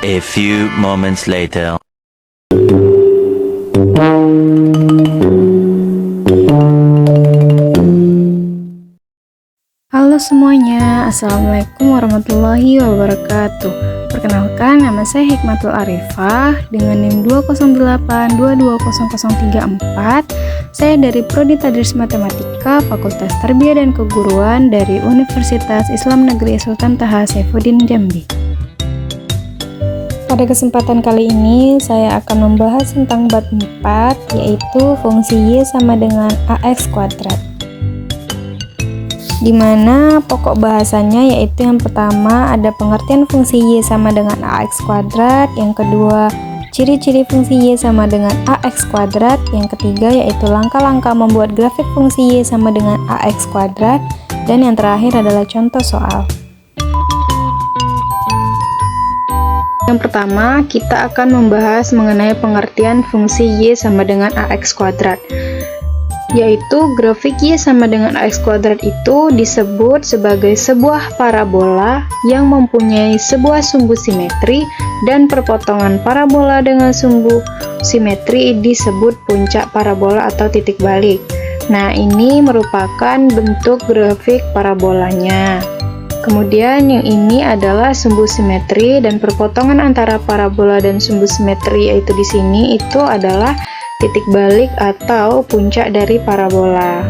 A few moments later. Halo semuanya, Assalamualaikum warahmatullahi wabarakatuh. Perkenalkan, nama saya Hikmatul Arifah dengan NIM 208220034. Saya dari Prodi Tadris Matematika, Fakultas Tarbiyah dan Keguruan dari Universitas Islam Negeri Sultan Taha Saifuddin Jambi. Pada kesempatan kali ini, saya akan membahas tentang bab 4, yaitu fungsi Y sama dengan AX kuadrat. Di mana pokok bahasanya yaitu yang pertama ada pengertian fungsi Y sama dengan AX kuadrat, yang kedua ciri-ciri fungsi Y sama dengan AX kuadrat, yang ketiga yaitu langkah-langkah membuat grafik fungsi Y sama dengan AX kuadrat, dan yang terakhir adalah contoh soal. Yang pertama, kita akan membahas mengenai pengertian fungsi Y sama dengan AX kuadrat, yaitu grafik Y sama dengan AX kuadrat itu disebut sebagai sebuah parabola yang mempunyai sebuah sumbu simetri, dan perpotongan parabola dengan sumbu simetri disebut puncak parabola atau titik balik. Nah, ini merupakan bentuk grafik parabolanya. Kemudian yang ini adalah sumbu simetri, dan perpotongan antara parabola dan sumbu simetri yaitu di sini itu adalah titik balik atau puncak dari parabola.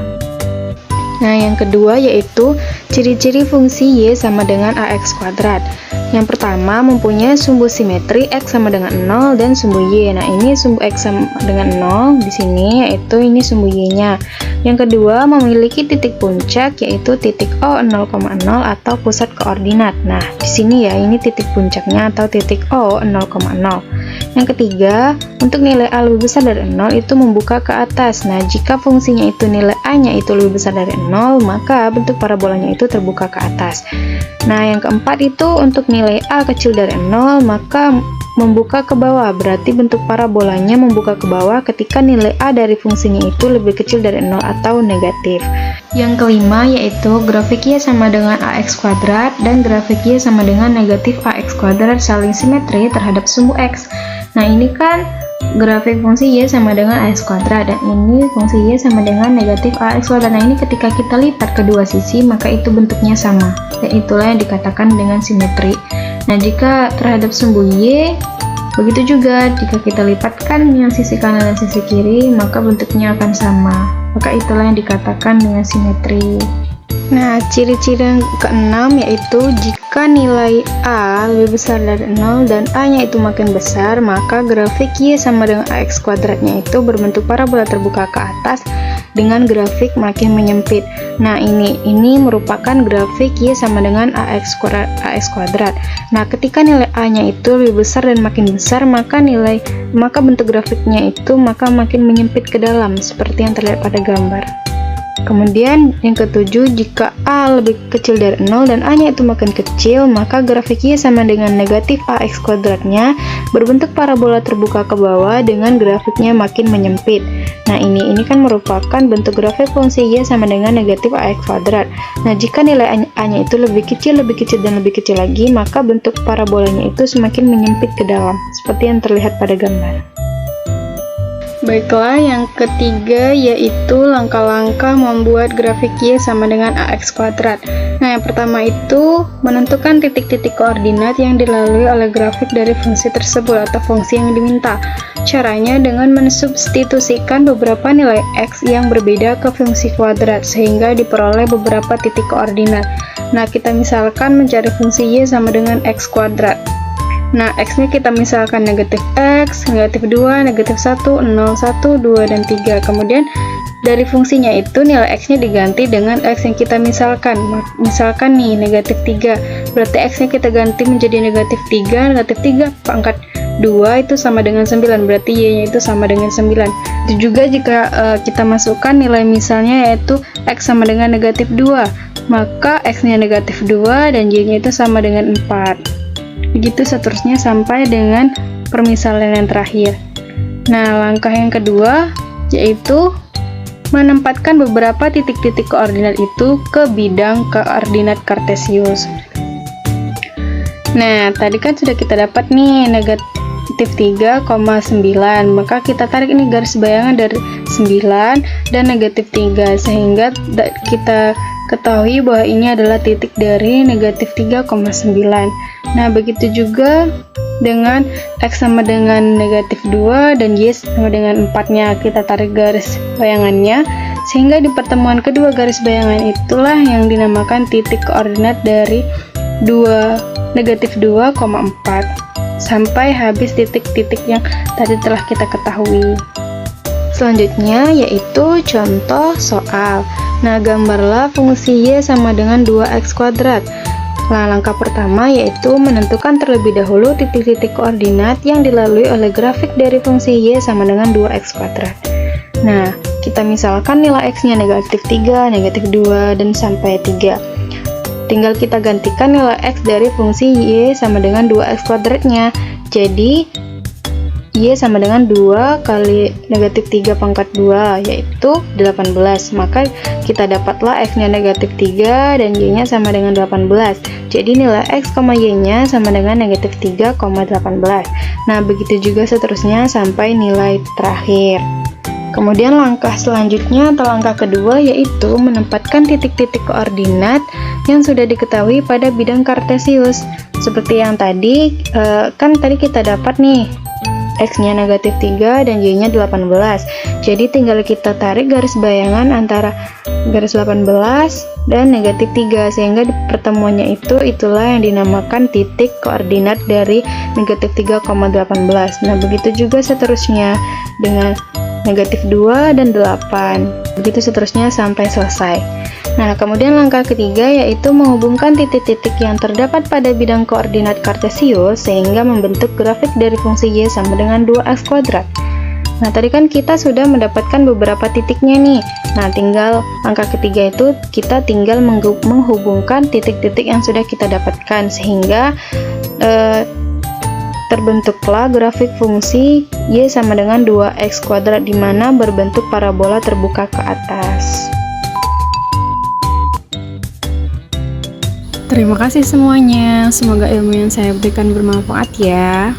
Nah, yang kedua yaitu ciri-ciri fungsi Y sama dengan AX kuadrat. Yang pertama, mempunyai sumbu simetri X sama dengan 0 dan sumbu Y. Nah, ini sumbu X sama dengan 0 di sini, yaitu ini sumbu Y-nya. Yang kedua, memiliki titik puncak yaitu titik O 0,0 atau pusat koordinat. Nah, di sini ya, ini titik puncaknya atau titik O 0,0. Yang ketiga, untuk nilai A lebih besar dari 0 itu membuka ke atas. Nah, jika fungsinya itu nilai A-nya itu lebih besar dari 0, maka bentuk parabolanya itu terbuka ke atas. Nah, yang keempat itu untuk nilai A kecil dari 0, maka membuka ke bawah. Berarti bentuk parabolanya membuka ke bawah ketika nilai A dari fungsinya itu lebih kecil dari 0 atau negatif. Yang kelima yaitu grafik Y sama dengan AX kuadrat dan grafik Y sama dengan negatif AX kuadrat saling simetri terhadap sumbu X. Nah, ini kan grafik fungsi Y sama dengan AX kuadrat, dan ini fungsi Y sama dengan negatif AX kuadrat. Nah, ini ketika kita lipat kedua sisi maka itu bentuknya sama, dan itulah yang dikatakan dengan simetri. Nah, jika terhadap sumbu Y, begitu juga jika kita lipatkan yang sisi kanan dan sisi kiri maka bentuknya akan sama, maka itulah yang dikatakan dengan simetri. Nah, ciri-ciri yang keenam yaitu jika nilai A lebih besar dari 0 dan A-nya itu makin besar, maka grafik Y sama dengan AX kuadratnya itu berbentuk parabola terbuka ke atas dengan grafik makin menyempit. Nah, ini merupakan grafik Y sama dengan AX kuadrat. Nah, ketika nilai A-nya itu lebih besar dan makin besar, maka bentuk grafiknya itu makin menyempit ke dalam seperti yang terlihat pada gambar. Kemudian yang ketujuh, jika A lebih kecil dari 0 dan A-nya itu makin kecil, maka grafik Y sama dengan negatif AX kuadratnya berbentuk parabola terbuka ke bawah dengan grafiknya makin menyempit. Nah, ini kan merupakan bentuk grafik fungsi Y sama dengan negatif AX kuadrat. Nah, jika nilai A-nya itu lebih kecil dan lebih kecil lagi, maka bentuk parabolanya itu semakin menyempit ke dalam seperti yang terlihat pada gambar. Baiklah, yang ketiga yaitu langkah-langkah membuat grafik Y sama dengan AX kuadrat. Nah, yang pertama itu menentukan titik-titik koordinat yang dilalui oleh grafik dari fungsi tersebut atau fungsi yang diminta. Caranya dengan mensubstitusikan beberapa nilai X yang berbeda ke fungsi kuadrat sehingga diperoleh beberapa titik koordinat. Nah, kita misalkan mencari fungsi Y sama dengan X kuadrat. Nah, X-nya kita misalkan negatif X, negatif 2, negatif 1, 0, 1, 2, dan 3. Kemudian dari fungsinya itu nilai X-nya diganti dengan X yang kita misalkan. Misalkan nih, negatif 3. Berarti X-nya kita ganti menjadi negatif 3. Negatif 3 pangkat 2 itu sama dengan 9. Berarti Y-nya itu sama dengan 9. Itu juga jika kita masukkan nilai misalnya yaitu X sama dengan negatif 2. Maka X-nya negatif 2 dan Y-nya itu sama dengan 4. Begitu seterusnya sampai dengan permisalan yang terakhir. Nah, langkah yang kedua yaitu menempatkan beberapa titik-titik koordinat itu ke bidang koordinat kartesius. Nah, tadi kan sudah kita dapat nih negatif 3,9, maka kita tarik ini garis bayangan dari 9 dan negatif 3, sehingga kita ketahui bahwa ini adalah titik dari negatif 3,9. Nah, begitu juga dengan X sama dengan negatif 2 dan Y sama dengan 4-nya, kita tarik garis bayangannya, sehingga di pertemuan kedua garis bayangan itulah yang dinamakan titik koordinat dari negatif 2,4 sampai habis titik-titik yang tadi telah kita ketahui. Selanjutnya yaitu contoh soal. Nah, gambarlah fungsi Y sama dengan 2x kuadrat. Nah, langkah pertama yaitu menentukan terlebih dahulu titik-titik koordinat yang dilalui oleh grafik dari fungsi Y sama dengan 2x kuadrat. Nah, kita misalkan nilai x-nya negatif 3, negatif 2, dan sampai 3. Tinggal kita gantikan nilai x dari fungsi Y sama dengan 2x kuadratnya. Jadi, Y sama dengan 2 kali negatif 3 pangkat 2, yaitu 18. Maka kita dapatlah x-nya negatif 3 dan Y-nya sama dengan 18. Jadi nilai x, Y-nya sama dengan negatif 3,18. Nah, begitu juga seterusnya sampai nilai terakhir. Kemudian langkah selanjutnya atau langkah kedua yaitu menempatkan titik-titik koordinat yang sudah diketahui pada bidang kartesius. Seperti yang tadi, kan tadi kita dapat nih X-nya negatif 3 dan Y-nya 18. Jadi tinggal kita tarik garis bayangan antara garis 18 dan negatif 3, sehingga di pertemuannya itulah yang dinamakan titik koordinat dari negatif 3,18. Nah, begitu juga seterusnya dengan negatif 2 dan 8. Begitu seterusnya sampai selesai. Nah, kemudian langkah ketiga yaitu menghubungkan titik-titik yang terdapat pada bidang koordinat kartesius sehingga membentuk grafik dari fungsi Y sama dengan 2x kuadrat. Nah, tadi kan kita sudah mendapatkan beberapa titiknya nih. Nah, tinggal langkah ketiga itu kita tinggal menghubungkan titik-titik yang sudah kita dapatkan sehingga terbentuklah grafik fungsi Y sama dengan 2x kuadrat di mana berbentuk parabola terbuka ke atas. Terima kasih semuanya, semoga ilmu yang saya berikan bermanfaat ya.